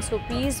SOPs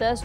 10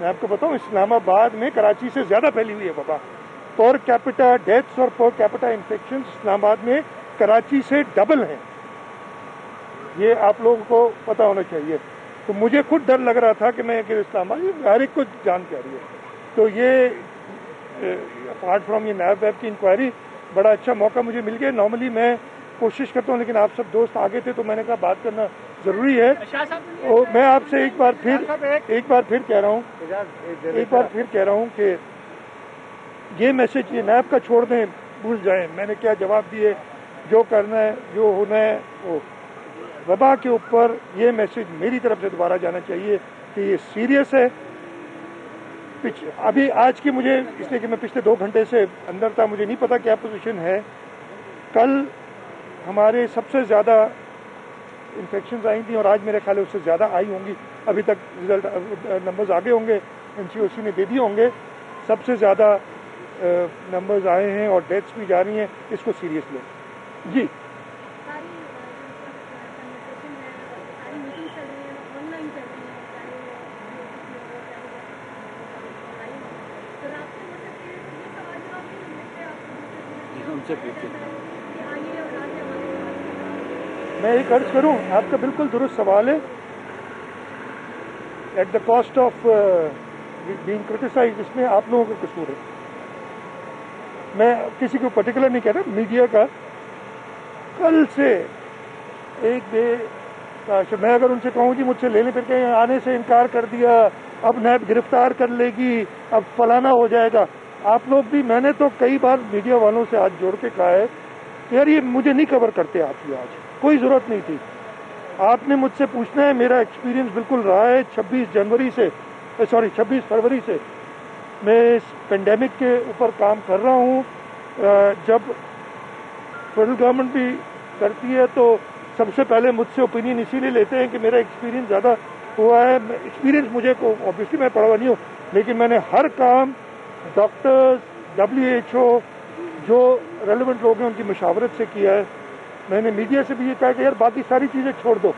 میں آپ کو بتاؤں اسلام آباد میں کراچی سے زیادہ پھیلی ہوئی ہے وبا. پر کیپٹا ڈیتھس اور پر کیپٹا انفیکشن اسلام آباد میں کراچی سے ڈبل ہیں. یہ آپ لوگوں کو پتہ ہونا چاہیے. تو مجھے خود ڈر لگ رہا تھا کہ میں اسلام آباد ہر ایک کو جان کے آ رہی ہے. تو یہ اپارٹ فرام یہ نیب ویب کی انکوائری بڑا اچھا موقع مجھے مل گیا. نارملی میں کوشش کرتا ہوں لیکن آپ سب دوست آگے تھے تو میں نے کہا بات کرنا ضروری ہے. اور میں آپ سے ایک بار پھر کہہ رہا ہوں کہ یہ میسج یہ نیب کا چھوڑ دیں, بھول جائیں. میں نے کیا جواب دیے, جو کرنا ہے جو ہونا ہے وہ. وبا کے اوپر یہ میسج میری طرف سے دوبارہ جانا چاہیے کہ یہ سیریس ہے. ابھی آج کی مجھے اس لیے کہ میں پچھلے 2 گھنٹے سے اندر تھا, مجھے نہیں پتا کیا پوزیشن ہے. کل ہمارے سب سے زیادہ انفیکشنز آئی تھیں اور آج میرے خیال ہے اس سے زیادہ آئی ہوں گی. ابھی تک رزلٹ نمبرز آگے ہوں گے, NCOC نے دے دیے ہوں گے. سب سے زیادہ نمبرز آئے ہیں اور ڈیتھس بھی جا رہی ہیں. اس کو سیریس لیں. جی میں ایک عرض کروں, آپ کا بالکل درست سوال ہے. At the cost of being criticised, اس میں آپ لوگوں کا قصور ہے. میں کسی کو پرٹیکولر نہیں کہہ رہا. میڈیا کا کل سے ایک میں اگر ان سے کہوں جی مجھ سے لینے پھر کے آنے سے انکار کر دیا, اب نیب گرفتار کر لے گی, اب فلانا ہو جائے گا. آپ لوگ بھی, میں نے تو کئی بار میڈیا والوں سے ہاتھ جوڑ کے کہا ہے یار یہ مجھے نہیں کور کرتے آپ کی, آج کوئی ضرورت نہیں تھی. آپ نے مجھ سے پوچھنا ہے, میرا ایکسپیرینس بالکل رہا ہے. 26 فروری سے میں اس پینڈیمک کے اوپر کام کر رہا ہوں. جب فیڈرل گورنمنٹ بھی کرتی ہے تو سب سے پہلے مجھ سے اوپینین اسی لیے لیتے ہیں کہ میرا ایکسپیرینس زیادہ ہوا ہے. ایکسپیرینس مجھے کو اوبیسلی میں پڑھا ہوا نہیں ہوں, لیکن میں نے ہر کام ڈاکٹرز, WHO جو ریلیونٹ لوگ ہیں ان کی مشاورت سے کیا ہے. میں نے میڈیا سے بھی یہ کہا کہ یار باقی ساری چیزیں چھوڑ دو,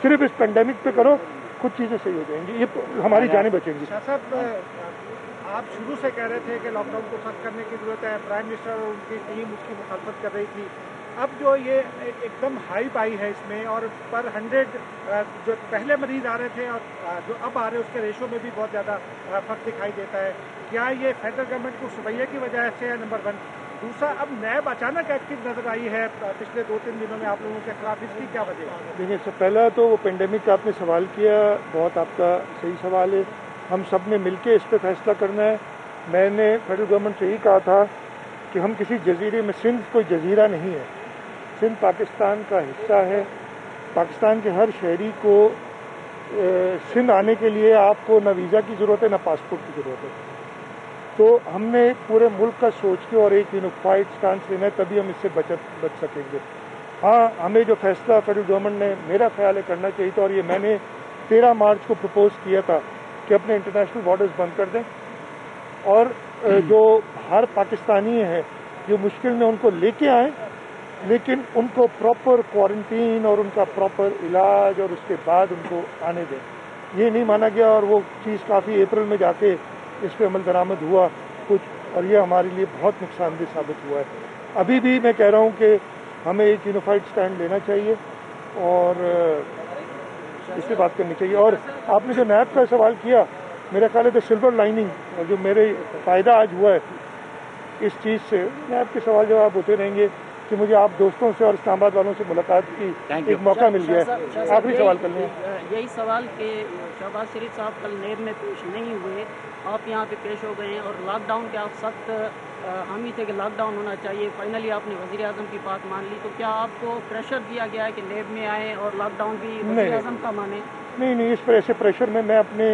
صرف اس پینڈیمک پہ کرو, خود چیزیں صحیح ہو جائیں گی. یہ ہماری جانیں بچیں گی. شاہ صاحب, آپ شروع سے کہہ رہے تھے کہ لاک ڈاؤن کو سخت کرنے کی ضرورت ہے. پرائم منسٹر اور ان کی ٹیم اس کی مخالفت کر رہی تھی. اب جو یہ ایک دم ہائپ آئی ہے اس میں, اور پر 100 جو پہلے مریض آ رہے تھے اور جو اب آ رہے ہیں اس کے ریشو میں بھی بہت زیادہ فرق دکھائی دیتا ہے. کیا یہ فیڈرل گورنمنٹ کو رویے کی وجہ سے ہے؟ نمبر 1. دوسرا, اب نیب اچانک ایکٹیو نظر آئی ہے پچھلے 2-3 دنوں میں آپ لوگوں کے خلاف, اس کی کیا وجہ ہے؟ دیکھیے, سب پہلا تو وہ پینڈیمک کا آپ نے سوال کیا, بہت آپ کا صحیح سوال ہے. ہم سب نے مل کے اس پہ فیصلہ کرنا ہے. میں نے فیڈرل گورنمنٹ سے یہی کہا تھا کہ ہم کسی جزیرے میں, سندھ کوئی جزیرہ نہیں ہے, سندھ پاکستان کا حصہ ہے. پاکستان کے ہر شہری کو سندھ آنے کے لیے آپ کو نہ ویزا کی ضرورت ہے نہ پاسپورٹ کی ضرورت ہے. تو ہم نے پورے ملک کا سوچ کے اور ایک یونیفائڈ سٹانس لینا ہے, تبھی ہم اس سے بچ سکیں گے. ہاں, ہمیں جو فیصلہ فیڈرل گورنمنٹ نے میرا خیال ہے کرنا چاہیے تھا, اور یہ میں نے 13 مارچ کو پرپوز کیا تھا کہ اپنے انٹرنیشنل بارڈرز بند کر دیں, اور جو ہر پاکستانی ہیں جو مشکل میں ان کو لے کے آئیں, لیکن ان کو پراپر کوارنٹین اور ان کا پراپر علاج اور اس کے بعد ان کو آنے دیں. یہ نہیں مانا گیا, اور وہ چیز کافی اپریل میں جا کے اس پہ عمل درآمد ہوا کچھ, اور یہ ہمارے لیے بہت نقصان دہ ثابت ہوا ہے. ابھی بھی میں کہہ رہا ہوں کہ ہمیں ایک یونیفائڈ سٹینڈ لینا چاہیے اور اس پہ بات کرنی چاہیے. اور آپ نے جو نیب کا سوال کیا, میرا خیال ہے کہ سلور لائننگ, اور جو میرے فائدہ آج ہوا ہے اس چیز سے, نیب کے سوال جواب ہوتے رہیں گے کہ مجھے آپ دوستوں سے اور اسلام آباد والوں سے ملاقات کی ایک موقع مل گیا ہے. آخری سوال کر لیں. یہی سوال کہ شہباز شریف صاحب کل نیب میں پیش نہیں ہوئے, آپ یہاں پہ پیش ہو گئے ہیں, اور لاک ڈاؤن کے آپ سخت حامی تھے کہ لاک ڈاؤن ہونا چاہیے. فائنلی آپ نے وزیر اعظم کی بات مان لی, تو کیا آپ کو پریشر دیا گیا ہے کہ نیب میں آئیں اور لاک ڈاؤن بھی وزیر اعظم کا مانیں؟ نہیں, اس ایسے پریشر میں, میں اپنے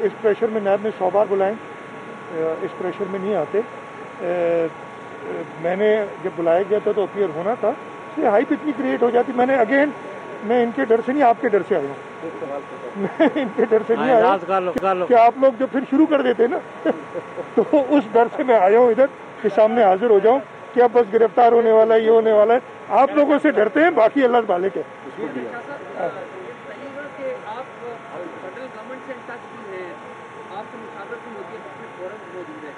اس پریشر میں نیب میں 100 بار بلائیں, اس پریشر میں نہیں آتے. میں نے جب بلایا گیا تھا تو اپیئر ہونا تھا, اس لیے ہائپ اتنی کریٹ ہو جاتی. میں ان کے ڈر سے نہیں, آپ کے ڈر سے آیا ہوں. میں ان کے ڈر سے نہیں آیا کہ آپ لوگ جو پھر شروع کر دیتے نا تو اس ڈر سے میں آیا ہوں ادھر کہ سامنے حاضر ہو جاؤں کہ اب بس گرفتار ہونے والا ہے, یہ ہونے والا ہے. آپ لوگوں سے ڈرتے ہیں, باقی اللہ مالک ہے. آپ سے مشاورت موجود ہے